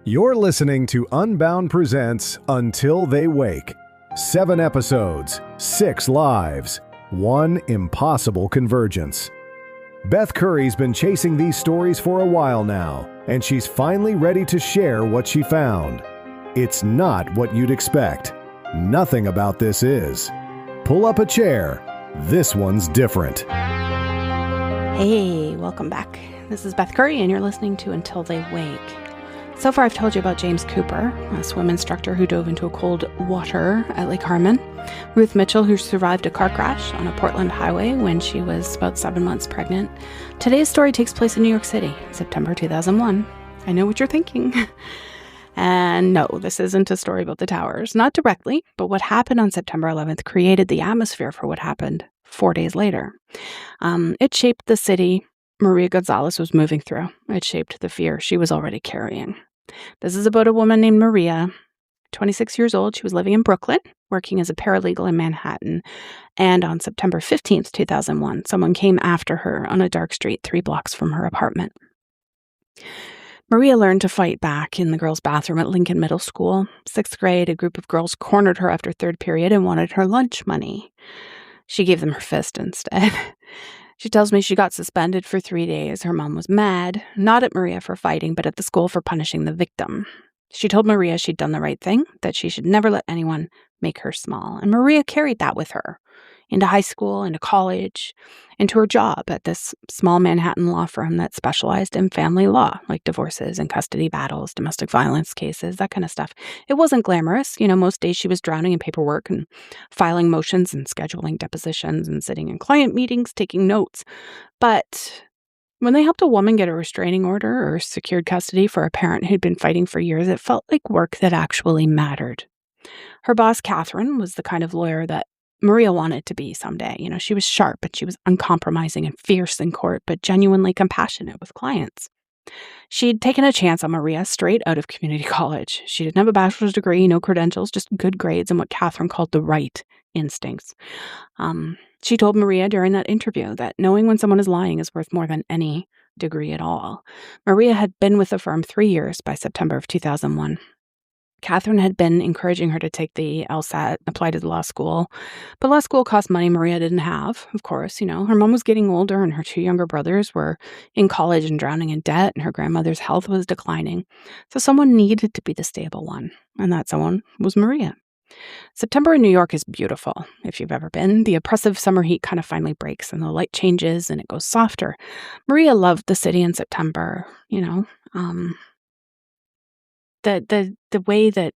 You're listening to Unbound presents Until They Wake. 7 episodes, 6 lives, 1 impossible convergence. Beth Curry's been chasing these stories for a while now, and she's finally ready to share what she found. It's not what you'd expect. Nothing about this is. Pull up a chair. This one's different. Hey, welcome back. This is Beth Curry, and you're listening to Until They Wake. So far, I've told you about James Cooper, a swim instructor who dove into a cold water at Lake Harmon, Ruth Mitchell, who survived a car crash on a Portland highway when she was about 7 months pregnant. Today's story takes place in New York City, September 2001. I know what you're thinking. And no, this isn't a story about the towers. Not directly, but what happened on September 11th created the atmosphere for what happened 4 days later. It shaped the city Maria Gonzalez was moving through. It shaped the fear she was already carrying. This is about a woman named Maria, 26 years old. She was living in Brooklyn, working as a paralegal in Manhattan. And on September 15th, 2001, someone came after her on a dark street 3 blocks from her apartment. Maria learned to fight back in the girls' bathroom at Lincoln Middle School. 6th grade, a group of girls cornered her after 3rd period and wanted her lunch money. She gave them her fist instead. She tells me she got suspended for 3 days. Her mom was mad, not at Maria for fighting, but at the school for punishing the victim. She told Maria she'd done the right thing, that she should never let anyone make her small. And Maria carried that with her into high school, into college, into her job at this small Manhattan law firm that specialized in family law, like divorces and custody battles, domestic violence cases, that kind of stuff. It wasn't glamorous. Most days she was drowning in paperwork and filing motions and scheduling depositions and sitting in client meetings, taking notes. But when they helped a woman get a restraining order or secured custody for a parent who'd been fighting for years, it felt like work that actually mattered. Her boss, Catherine, was the kind of lawyer that Maria wanted to be someday. She was sharp and she was uncompromising and fierce in court, but genuinely compassionate with clients. She'd taken a chance on Maria straight out of community college. She didn't have a bachelor's degree, no credentials, just good grades and what Catherine called the right instincts. She told Maria during that interview that knowing when someone is lying is worth more than any degree at all. Maria had been with the firm 3 years by September of 2001. Catherine had been encouraging her to take the LSAT, apply to the law school. But law school cost money Maria didn't have, of course. Her mom was getting older and her 2 younger brothers were in college and drowning in debt, and her grandmother's health was declining. So someone needed to be the stable one, and that someone was Maria. September in New York is beautiful. If you've ever been, the oppressive summer heat kind of finally breaks and the light changes and it goes softer. Maria loved the city in September, the way that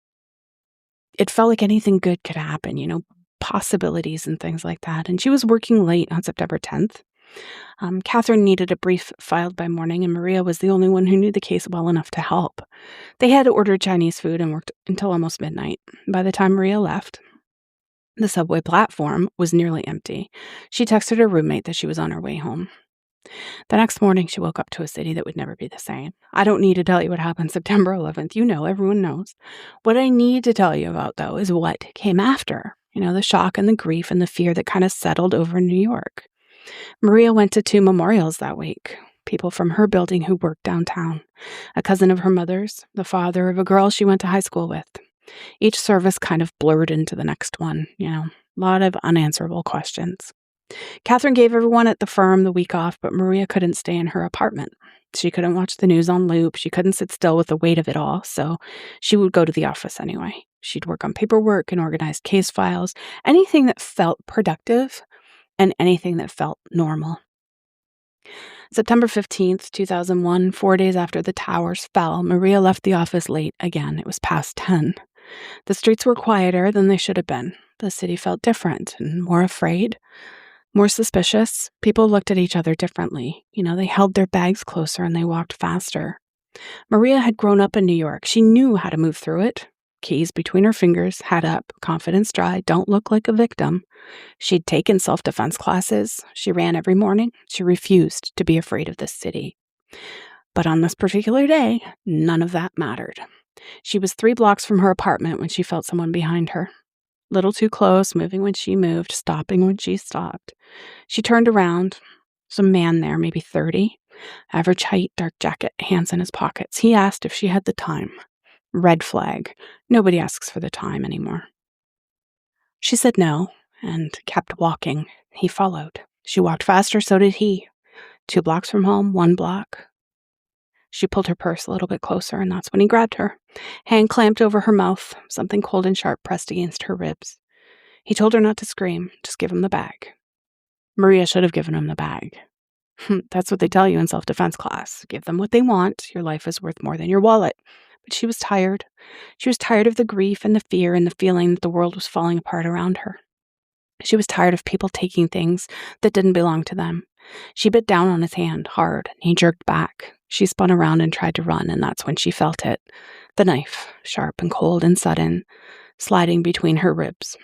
it felt like anything good could happen, possibilities and things like that. And she was working late on September 10th. Catherine needed a brief filed by morning, and Maria was the only one who knew the case well enough to help. They had ordered Chinese food and worked until almost midnight. By the time Maria left, the subway platform was nearly empty. She texted her roommate that she was on her way home. The next morning, she woke up to a city that would never be the same. I don't need to tell you what happened September 11th. Everyone knows. What I need to tell you about, though, is what came after. The shock and the grief and the fear that kind of settled over New York. Maria went to 2 memorials that week. People from her building who worked downtown. A cousin of her mother's, the father of a girl she went to high school with. Each service kind of blurred into the next one. A lot of unanswerable questions. Catherine gave everyone at the firm the week off, but Maria couldn't stay in her apartment. She couldn't watch the news on loop. She couldn't sit still with the weight of it all, so she would go to the office anyway. She'd work on paperwork and organize case files, anything that felt productive and anything that felt normal. September 15th, 2001, 4 days after the towers fell, Maria left the office late again. It was past 10. The streets were quieter than they should have been. The city felt different and more afraid. More suspicious. People looked at each other differently. They held their bags closer and they walked faster. Maria had grown up in New York. She knew how to move through it. Keys between her fingers, head up, confidence dry, don't look like a victim. She'd taken self-defense classes. She ran every morning. She refused to be afraid of this city. But on this particular day, none of that mattered. She was 3 blocks from her apartment when she felt someone behind her. Little too close, moving when she moved, stopping when she stopped. She turned around. There's a man there, maybe 30. Average height, dark jacket, hands in his pockets. He asked if she had the time Red flag. Nobody asks for the time anymore. She said no and kept walking. He followed. She walked faster, so did he. 2 blocks from home, 1 block. She pulled her purse a little bit closer, and that's when he grabbed her. Hand clamped over her mouth, something cold and sharp pressed against her ribs. He told her not to scream, just give him the bag. Maria should have given him the bag. That's what they tell you in self-defense class. Give them what they want. Your life is worth more than your wallet. But she was tired. She was tired of the grief and the fear and the feeling that the world was falling apart around her. She was tired of people taking things that didn't belong to them. She bit down on his hand hard, and he jerked back. She spun around and tried to run, and that's when she felt it. The knife, sharp and cold and sudden, sliding between her ribs.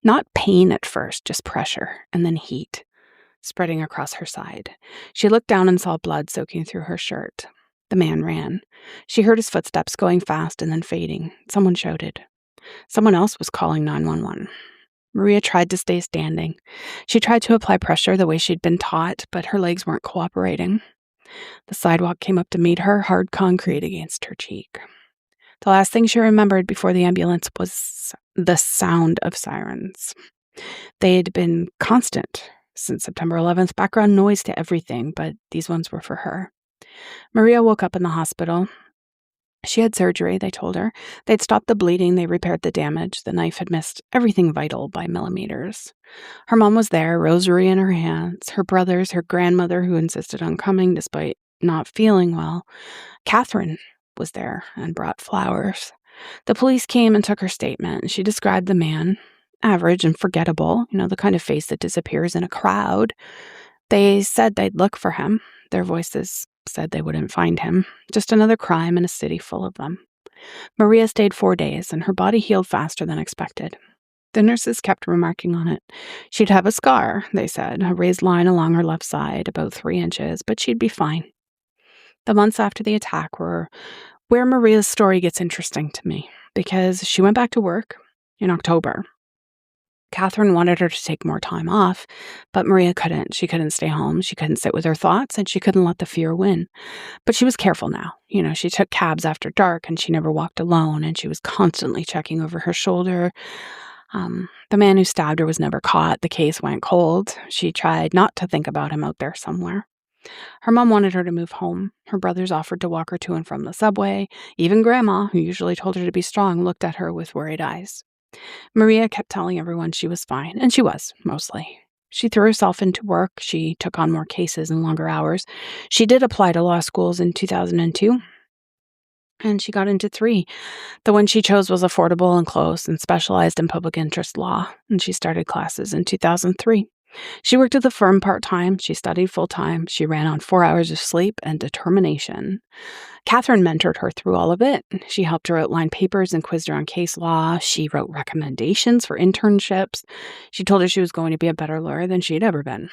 Not pain at first, just pressure, and then heat, spreading across her side. She looked down and saw blood soaking through her shirt. The man ran. She heard his footsteps going fast and then fading. Someone shouted. Someone else was calling 911. Maria tried to stay standing. She tried to apply pressure the way she'd been taught, but her legs weren't cooperating. The sidewalk came up to meet her, hard concrete against her cheek. The last thing she remembered before the ambulance was the sound of sirens. They'd been constant since September 11th, background noise to everything, but these ones were for her. Maria woke up in the hospital. She had surgery, they told her. They'd stopped the bleeding, they repaired the damage. The knife had missed everything vital by millimeters. Her mom was there, rosary in her hands. Her brothers, her grandmother, who insisted on coming despite not feeling well. Catherine was there and brought flowers. The police came and took her statement. She described the man, average and forgettable, the kind of face that disappears in a crowd. They said they'd look for him. Their voices said they wouldn't find him. Just another crime in a city full of them. Maria stayed 4 days, and her body healed faster than expected. The nurses kept remarking on it. She'd have a scar, they said, a raised line along her left side, about 3 inches, but she'd be fine. The months after the attack were where Maria's story gets interesting to me, because she went back to work in October. Catherine wanted her to take more time off, but Maria couldn't. She couldn't stay home. She couldn't sit with her thoughts, and she couldn't let the fear win. But she was careful now. She took cabs after dark, and she never walked alone, and she was constantly checking over her shoulder. The man who stabbed her was never caught. The case went cold. She tried not to think about him out there somewhere. Her mom wanted her to move home. Her brothers offered to walk her to and from the subway. Even Grandma, who usually told her to be strong, looked at her with worried eyes. Maria kept telling everyone she was fine, and she was, mostly. She threw herself into work. She took on more cases and longer hours. She did apply to law schools in 2002, and she got into 3. The one she chose was affordable and close and specialized in public interest law, and she started classes in 2003. She worked at the firm part-time. She studied full-time. She ran on 4 hours of sleep and determination. Catherine mentored her through all of it. She helped her outline papers and quizzed her on case law. She wrote recommendations for internships. She told her she was going to be a better lawyer than she had ever been.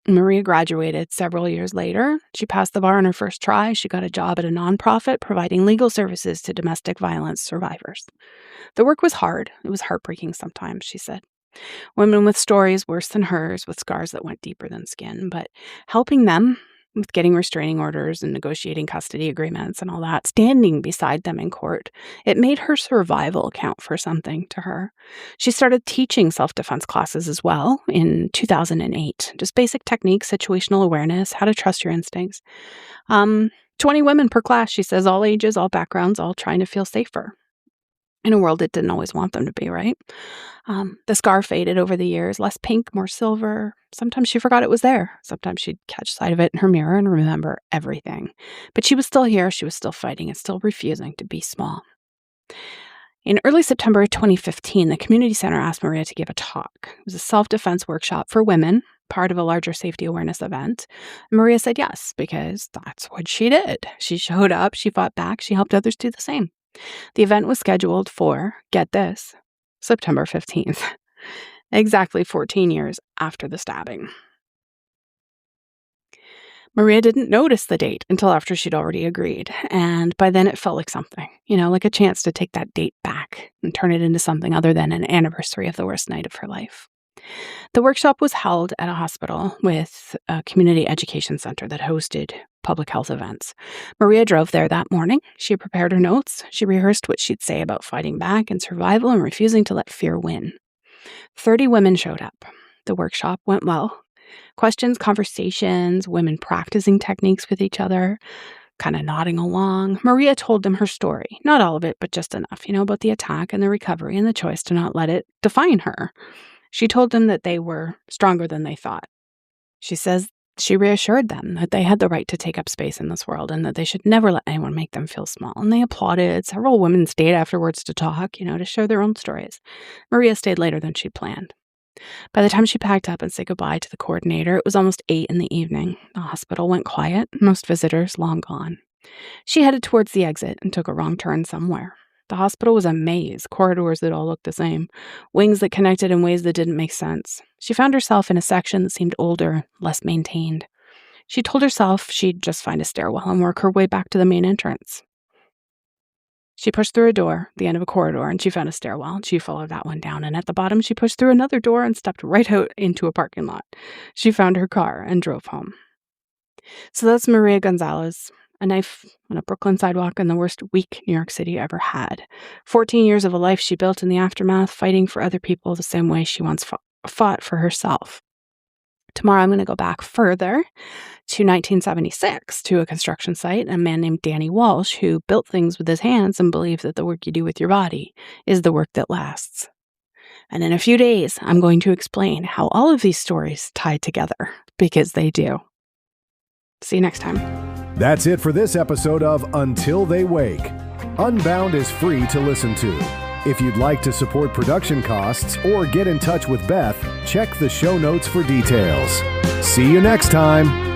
Maria graduated several years later. She passed the bar on her first try. She got a job at a nonprofit providing legal services to domestic violence survivors. The work was hard. It was heartbreaking sometimes, she said. Women with stories worse than hers, with scars that went deeper than skin, but helping them with getting restraining orders and negotiating custody agreements and all that, standing beside them in court, it made her survival count for something to her. She started teaching self-defense classes as well in 2008, just basic techniques, situational awareness, how to trust your instincts. 20 women per class, she says, all ages, all backgrounds, all trying to feel safer. In a world it didn't always want them to be, right? The scar faded over the years, less pink, more silver. Sometimes she forgot it was there. Sometimes she'd catch sight of it in her mirror and remember everything. But she was still here. She was still fighting and still refusing to be small. In early September 2015, the community center asked Maria to give a talk. It was a self-defense workshop for women, part of a larger safety awareness event. And Maria said yes, because that's what she did. She showed up, she fought back, she helped others do the same. The event was scheduled for, get this, September 15th, exactly 14 years after the stabbing. Maria didn't notice the date until after she'd already agreed, and by then it felt like something, like a chance to take that date back and turn it into something other than an anniversary of the worst night of her life. The workshop was held at a hospital with a community education center that hosted public health events. Maria drove there that morning. She prepared her notes. She rehearsed what she'd say about fighting back and survival and refusing to let fear win. 30 women showed up. The workshop went well. Questions, conversations, women practicing techniques with each other, kind of nodding along. Maria told them her story. Not all of it, but just enough, about the attack and the recovery and the choice to not let it define her. She told them that they were stronger than they thought. She says she reassured them that they had the right to take up space in this world and that they should never let anyone make them feel small. And they applauded. Several women stayed afterwards to talk, to share their own stories. Maria stayed later than she'd planned. By the time she packed up and said goodbye to the coordinator, it was almost 8 in the evening. The hospital went quiet, most visitors long gone. She headed towards the exit and took a wrong turn somewhere. The hospital was a maze, corridors that all looked the same, wings that connected in ways that didn't make sense. She found herself in a section that seemed older, less maintained. She told herself she'd just find a stairwell and work her way back to the main entrance. She pushed through a door, the end of a corridor, and she found a stairwell. She followed that one down, and at the bottom, she pushed through another door and stepped right out into a parking lot. She found her car and drove home. So that's Maria Gonzalez, a knife on a Brooklyn sidewalk and the worst week New York City ever had. 14 years of a life she built in the aftermath, fighting for other people the same way she once fought for herself. Tomorrow, I'm going to go back further to 1976 to a construction site, a man named Danny Walsh who built things with his hands and believed that the work you do with your body is the work that lasts. And in a few days, I'm going to explain how all of these stories tie together, because they do. See you next time. That's it for this episode of Until They Wake. Unbound is free to listen to. If you'd like to support production costs or get in touch with Beth, check the show notes for details. See you next time.